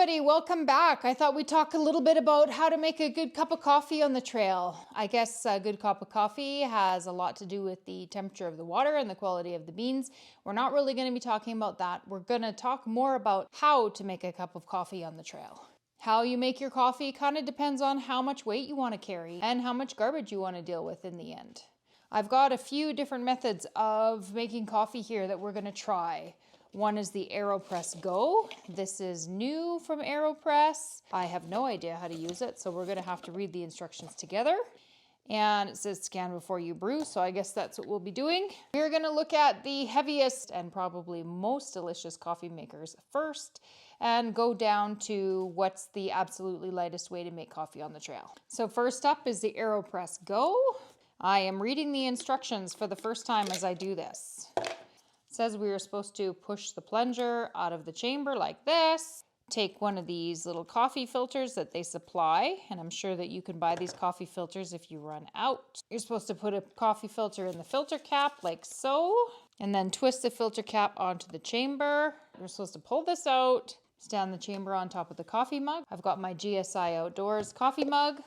everybody, welcome back. I thought we'd talk a little bit about how to make a good cup of coffee on the trail. I guess a good cup of coffee has a lot to do with the temperature of the water and the quality of the beans. We're not really going to be talking about that. We're going to talk more about how to make a cup of coffee on the trail. How you make your coffee kind of depends on how much weight you want to carry and how much garbage you want to deal with in the end. I've got a few different methods of making coffee here that we're going to try. One is the AEROPRESS Go. This is new from AEROPRESS. I have no idea how to use it, so we're going to have to read the instructions together. And it says scan before you brew, so I guess that's what we'll be doing. We're going to look at the heaviest and probably most delicious coffee makers first and go down to what's the absolutely lightest way to make coffee on the trail. So first up is the AEROPRESS Go. I am reading the instructions for the first time as I do this. It says we are supposed to push the plunger out of the chamber like this. Take one of these little coffee filters that they supply, and I'm sure that you can buy these coffee filters if you run out. You're supposed to put a coffee filter in the filter cap like so, and then twist the filter cap onto the chamber. You're supposed to pull this out, stand the chamber on top of the coffee mug. I've got my GSI Outdoors coffee mug.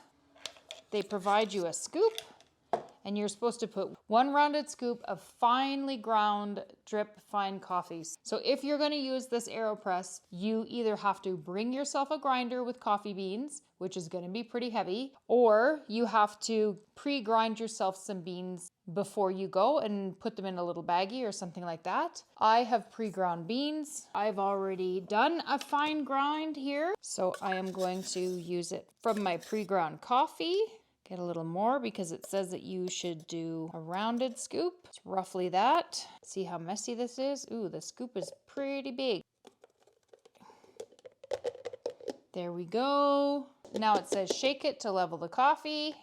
They provide you a scoop. And you're supposed to put one rounded scoop of finely ground drip fine coffee. So if you're going to use this AEROPRESS, you either have to bring yourself a grinder with coffee beans, which is going to be pretty heavy, or you have to pre-grind yourself some beans before you go and put them in a little baggie or something like that. I have pre-ground beans. I've already done a fine grind here, so I am going to use it from my pre-ground coffee. Get a little more because it says that you should do a rounded scoop. It's roughly that. See how messy this is? Ooh, the scoop is pretty big. There we go. Now it says shake it to level the coffee.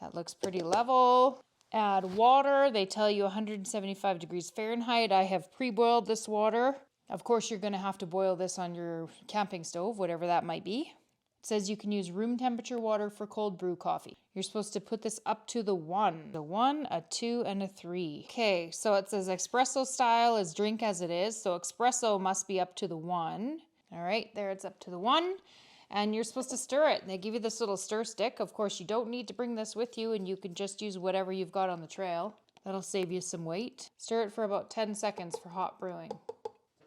That looks pretty level. Add water. They tell you 175 degrees Fahrenheit. I have pre-boiled this water. Of course, you're going to have to boil this on your camping stove, whatever that might be. It says you can use room temperature water for cold brew coffee. You're supposed to put this up to the 1. The 1, a 2, and a 3. Okay, so it says espresso style is drink as it is. So espresso must be up to the 1. All right, there it's up to the 1. And you're supposed to stir it. They give you this little stir stick. Of course, you don't need to bring this with you, and you can just use whatever you've got on the trail. That'll save you some weight. Stir it for about 10 seconds for hot brewing.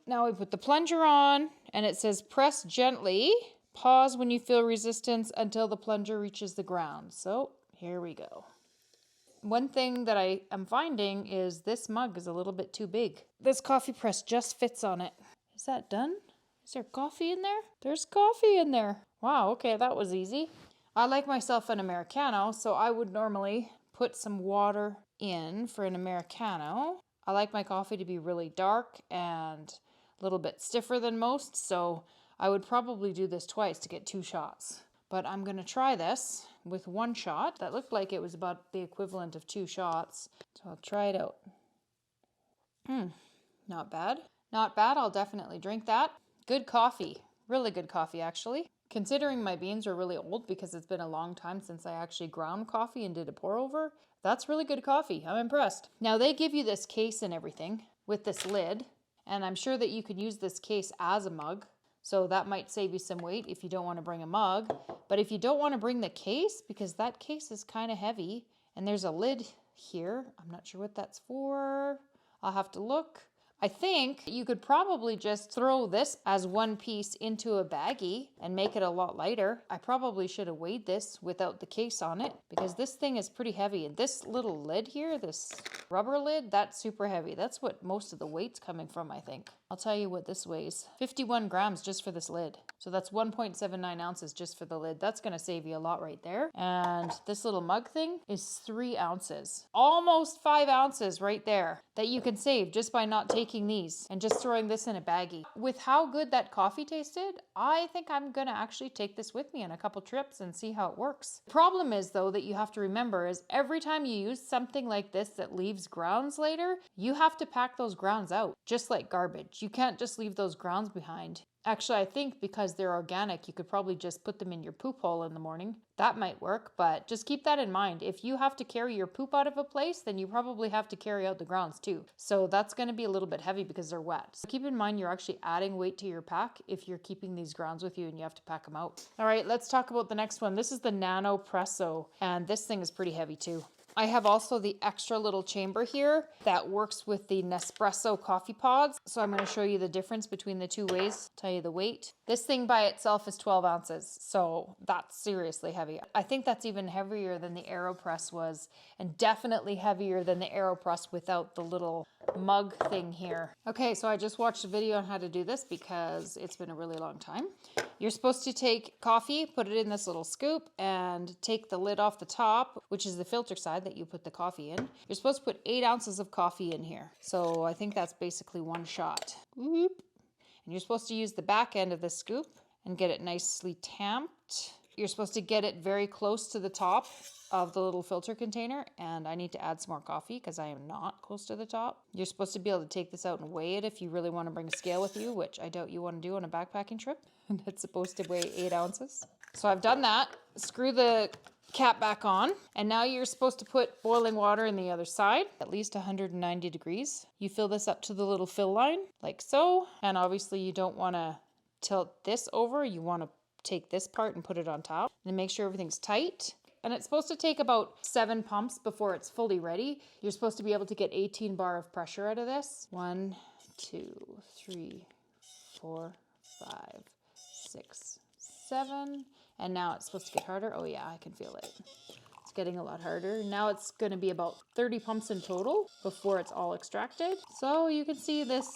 Now we put the plunger on, and it says press gently. Pause when you feel resistance until the plunger reaches the ground. So here we go. One thing that I am finding is this mug is a little bit too big. This coffee press just fits on it. Is that done? Is there coffee in there? There's coffee in there. Wow, okay, that was easy. I like myself an Americano, so I would normally put some water in for an Americano. I like my coffee to be really dark and a little bit stiffer than most, so I would probably do this twice to get 2 shots. But I'm going to try this with 1 shot. That looked like it was about the equivalent of 2 shots. So I'll try it out. Not bad. Not bad. I'll definitely drink that. Good coffee. Really good coffee, actually. Considering my beans are really old because it's been a long time since I actually ground coffee and did a pour over, that's really good coffee. I'm impressed. Now they give you this case and everything with this lid, and I'm sure that you could use this case as a mug. So that might save you some weight if you don't want to bring a mug. But if you don't want to bring the case, because that case is kind of heavy, and there's a lid here. I'm not sure what that's for. I'll have to look. I think you could probably just throw this as one piece into a baggie and make it a lot lighter. I probably should have weighed this without the case on it because this thing is pretty heavy. And this little lid here, this rubber lid, that's super heavy. That's what most of the weight's coming from, I think. I'll tell you what this weighs. 51 grams just for this lid. So that's 1.79 ounces just for the lid. That's going to save you a lot right there. And this little mug thing is 3 ounces. Almost 5 ounces right there that you can save just by not taking these and just throwing this in a baggie. With how good that coffee tasted, I think I'm going to actually take this with me on a couple trips and see how it works. The problem is, though, that you have to remember is every time you use something like this that leaves grounds later, you have to pack those grounds out, just like garbage. But you can't just leave those grounds behind. Actually, I think because they're organic, you could probably just put them in your poop hole in the morning. That might work, but just keep that in mind. If you have to carry your poop out of a place, then you probably have to carry out the grounds too. So that's going to be a little bit heavy because they're wet. So keep in mind you're actually adding weight to your pack if you're keeping these grounds with you and you have to pack them out. All right, let's talk about the next one. This is the NANOPRESSO, and this thing is pretty heavy too. I have also the extra little chamber here that works with the Nespresso coffee pods. So I'm going to show you the difference between the two ways, tell you the weight. This thing by itself is 12 ounces, so that's seriously heavy. I think that's even heavier than the AEROPRESS was, and definitely heavier than the AEROPRESS without the little mug thing here. Okay, so I just watched a video on how to do this because it's been a really long time. You're supposed to take coffee, put it in this little scoop, and take the lid off the top, which is the filter side that you put the coffee in. You're supposed to put 8 ounces of coffee in here. So I think that's basically one shot. Whoop. And you're supposed to use the back end of the scoop and get it nicely tamped. You're supposed to get it very close to the top of the little filter container, and I need to add some more coffee because I am not close to the top. You're supposed to be able to take this out and weigh it if you really want to bring a scale with you, which I doubt you want to do on a backpacking trip. It's supposed to weigh 8 ounces. So I've done that. Screw the cap back on, and now you're supposed to put boiling water in the other side, at least 190 degrees. You fill this up to the little fill line like so, and obviously you don't want to tilt this over. You want to take this part and put it on top and make sure everything's tight. And it's supposed to take about 7 pumps before it's fully ready. You're supposed to be able to get 18 bar of pressure out of this. 1, 2, 3, 4, 5, 6, 7. And now it's supposed to get harder. Oh yeah, I can feel it. It's getting a lot harder. Now it's going to be about 30 pumps in total before it's all extracted. So you can see this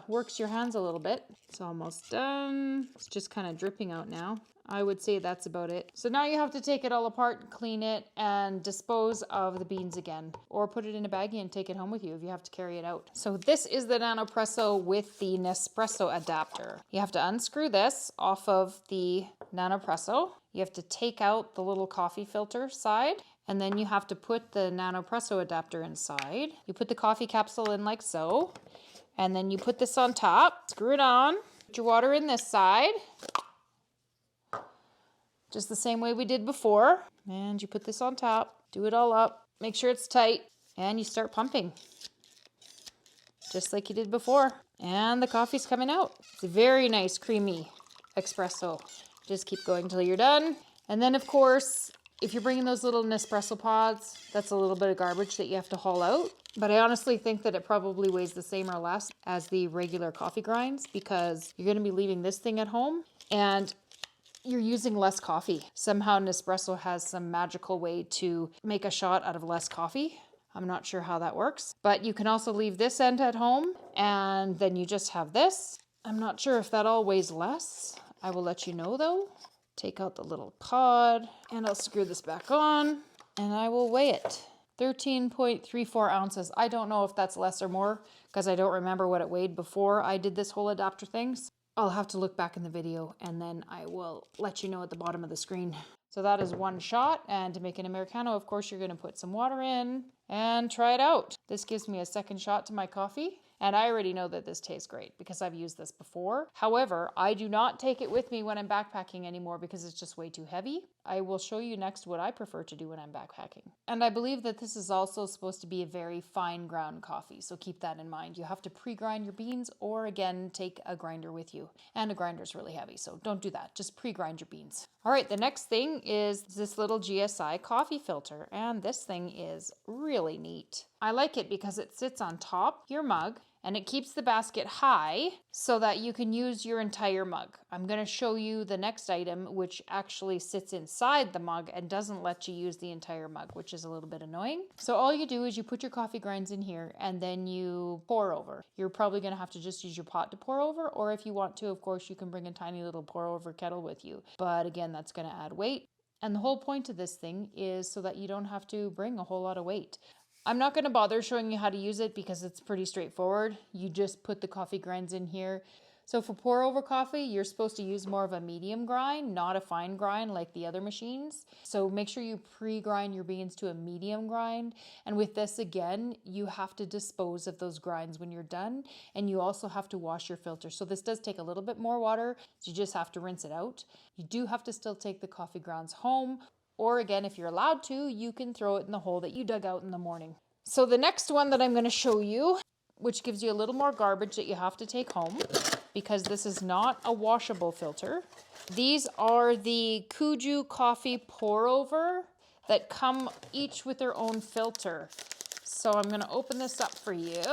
works your hands a little bit. It's almost done. It's just kind of dripping out now. I would say that's about it. So now you have to take it all apart and clean it and dispose of the beans again, or put it in a baggie and take it home with you if you have to carry it out. So this is the NANOPRESSO with the Nespresso adapter. You have to unscrew this off of the NANOPRESSO. You have to take out the little coffee filter side, and then you have to put the NANOPRESSO adapter inside. You put the coffee capsule in like so, and then you put this on top, screw it on, put your water in this side, just the same way we did before. And you put this on top, do it all up, make sure it's tight, and you start pumping. Just like you did before. And the coffee's coming out. It's a very nice creamy espresso. Just keep going till you're done. And then of course, if you're bringing those little Nespresso pods, that's a little bit of garbage that you have to haul out. But I honestly think that it probably weighs the same or less as the regular coffee grinds, because you're going to be leaving this thing at home and you're using less coffee. Somehow Nespresso has some magical way to make a shot out of less coffee. I'm not sure how that works, but you can also leave this end at home and then you just have this. I'm not sure if that all weighs less. I will let you know though. Take out the little pod and I'll screw this back on and I will weigh it. 13.34 ounces. I don't know if that's less or more because I don't remember what it weighed before I did this whole adapter thing. I'll have to look back in the video and then I will let you know at the bottom of the screen. So that is one shot, and to make an Americano, of course, you're going to put some water in and try it out. This gives me a second shot to my coffee, and I already know that this tastes great because I've used this before. However, I do not take it with me when I'm backpacking anymore because it's just way too heavy. I will show you next what I prefer to do when I'm backpacking. And I believe that this is also supposed to be a very fine ground coffee, so keep that in mind. You have to pre-grind your beans or again, take a grinder with you. And a grinder is really heavy, so don't do that. Just pre-grind your beans. All right, the next thing is this little GSI coffee filter, and this thing is really neat. I like it because it sits on top of your mug and it keeps the basket high so that you can use your entire mug. I'm going to show you the next item, which actually sits inside the mug and doesn't let you use the entire mug, which is a little bit annoying. So all you do is you put your coffee grinds in here and then you pour over. You're probably going to have to just use your pot to pour over, or if you want to, of course, you can bring a tiny little pour over kettle with you. But again, that's going to add weight. And the whole point of this thing is so that you don't have to bring a whole lot of weight. I'm not going to bother showing you how to use it because it's pretty straightforward. You just put the coffee grinds in here, So for pour over coffee, you're supposed to use more of a medium grind, not a fine grind like the other machines. So make sure you pre-grind your beans to a medium grind. And with this, again, you have to dispose of those grinds when you're done. And you also have to wash your filter. So this does take a little bit more water. So you just have to rinse it out. You do have to still take the coffee grounds home. Or again, if you're allowed to, you can throw it in the hole that you dug out in the morning. So the next one that I'm going to show you, which gives you a little more garbage that you have to take home, because this is not a washable filter. These are the Kuju coffee pour over that come each with their own filter. So I'm going to open this up for you.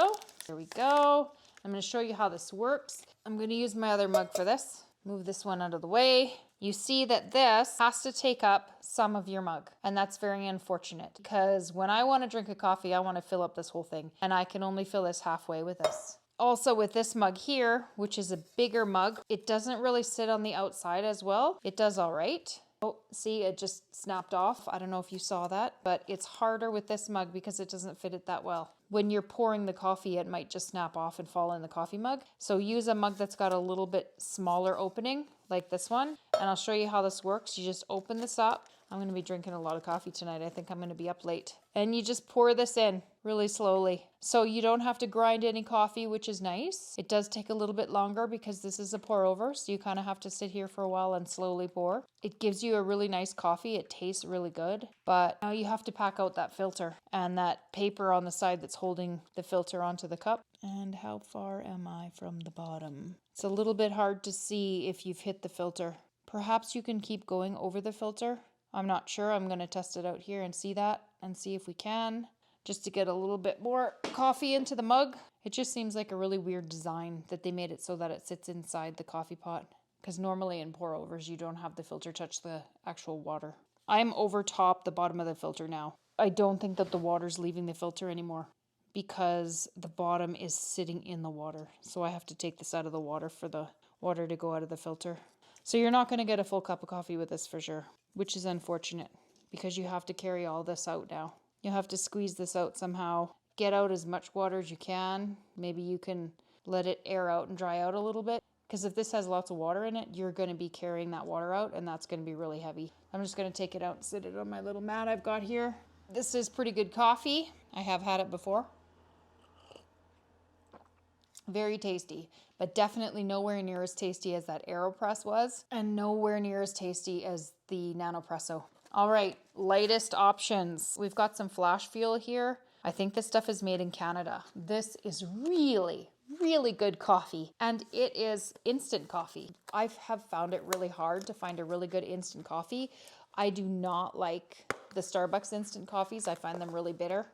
Here we go. I'm going to show you how this works. I'm going to use my other mug for this. Move this one out of the way. You see that this has to take up some of your mug, and that's very unfortunate because when I want to drink a coffee, I want to fill up this whole thing, and I can only fill this halfway with this. Also with this mug here, which is a bigger mug, it doesn't really sit on the outside as well. It does all right. Oh, see, it just snapped off. I don't know if you saw that, but it's harder with this mug because it doesn't fit it that well. When you're pouring the coffee, it might just snap off and fall in the coffee mug. So use a mug that's got a little bit smaller opening like this one. And I'll show you how this works. You just open this up. I'm going to be drinking a lot of coffee tonight. I think I'm going to be up late. And you just pour this in really slowly. So you don't have to grind any coffee, which is nice. It does take a little bit longer because this is a pour over. So you kind of have to sit here for a while and slowly pour. It gives you a really nice coffee. It tastes really good. But now you have to pack out that filter and that paper on the side that's holding the filter onto the cup. And how far am I from the bottom? It's a little bit hard to see if you've hit the filter. Perhaps you can keep going over the filter. I'm not sure. I'm going to test it out here and see that and see if we can, just to get a little bit more coffee into the mug. It just seems like a really weird design that they made it so that it sits inside the coffee pot, because normally in pour overs you don't have the filter touch the actual water. I'm over top the bottom of the filter now. I don't think that the water's leaving the filter anymore because the bottom is sitting in the water. So I have to take this out of the water for the water to go out of the filter. So you're not going to get a full cup of coffee with this for sure, which is unfortunate because you have to carry all this out now. You'll have to squeeze this out somehow, get out as much water as you can. Maybe you can let it air out and dry out a little bit, because if this has lots of water in it, you're going to be carrying that water out and that's going to be really heavy. I'm just going to take it out and sit it on my little mat I've got here. This is pretty good coffee. I have had it before. Very tasty, but definitely nowhere near as tasty as that AEROPRESS was, and nowhere near as tasty as the NANOPRESSO. All right, lightest options. We've got some flash fuel here. I think this stuff is made in Canada. This is really, really good coffee, and it is instant coffee. I have found it really hard to find a really good instant coffee. I do not like the Starbucks instant coffees. I find them really bitter.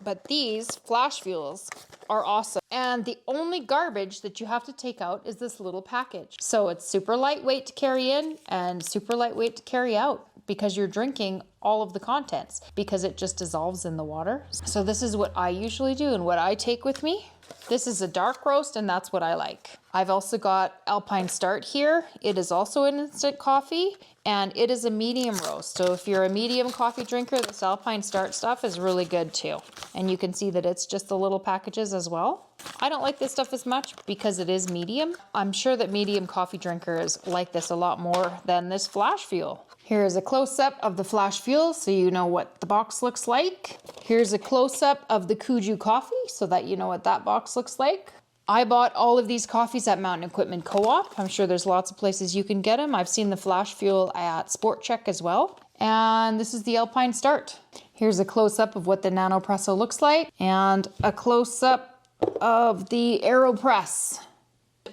But these flash fuels are awesome. And the only garbage that you have to take out is this little package. So it's super lightweight to carry in and super lightweight to carry out, because you're drinking all of the contents because it just dissolves in the water. So this is what I usually do and what I take with me. This is a dark roast and that's what I like. I've also got Alpine Start here. It is also an instant coffee and it is a medium roast. So if you're a medium coffee drinker, this Alpine Start stuff is really good too. And you can see that it's just the little packages as well. I don't like this stuff as much because it is medium. I'm sure that medium coffee drinkers like this a lot more than this flash fuel. Here's a close-up of the flash fuel so you know what the box looks like. Here's a close-up of the Kuju coffee so that you know what that box looks like. I bought all of these coffees at Mountain Equipment Co-op. I'm sure there's lots of places you can get them. I've seen the flash fuel at Sport Check as well. And this is the Alpine Start. Here's a close-up of what the NanoPresso looks like and a close-up of the AEROPRESS.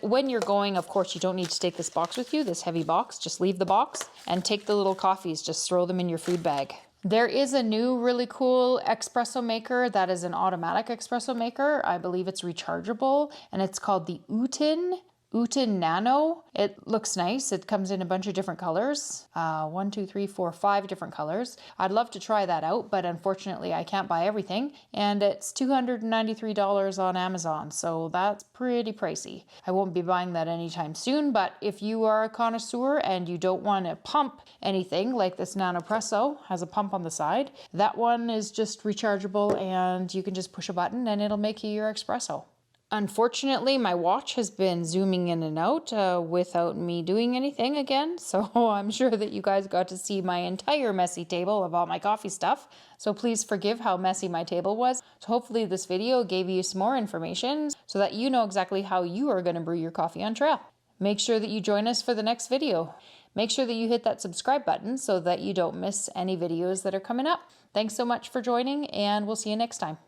When you're going, of course, you don't need to take this box with you, this heavy box. Just leave the box and take the little coffees. Just throw them in your food bag. There is a new really cool espresso maker that is an automatic espresso maker. I believe it's rechargeable and it's called the Alpine Nano. It looks nice. It comes in a bunch of different colors. 1, 2, 3, 4, 5 different colors. I'd love to try that out, but unfortunately I can't buy everything. And it's $293 on Amazon, so that's pretty pricey. I won't be buying that anytime soon, but if you are a connoisseur and you don't want to pump anything like this NanoPresso has a pump on the side, that one is just rechargeable and you can just push a button and it'll make you your espresso. Unfortunately, my watch has been zooming in and out without me doing anything again. So I'm sure that you guys got to see my entire messy table of all my coffee stuff. So please forgive how messy my table was. So hopefully this video gave you some more information so that you know exactly how you are going to brew your coffee on trail. Make sure that you join us for the next video. Make sure that you hit that subscribe button so that you don't miss any videos that are coming up. Thanks so much for joining, and we'll see you next time.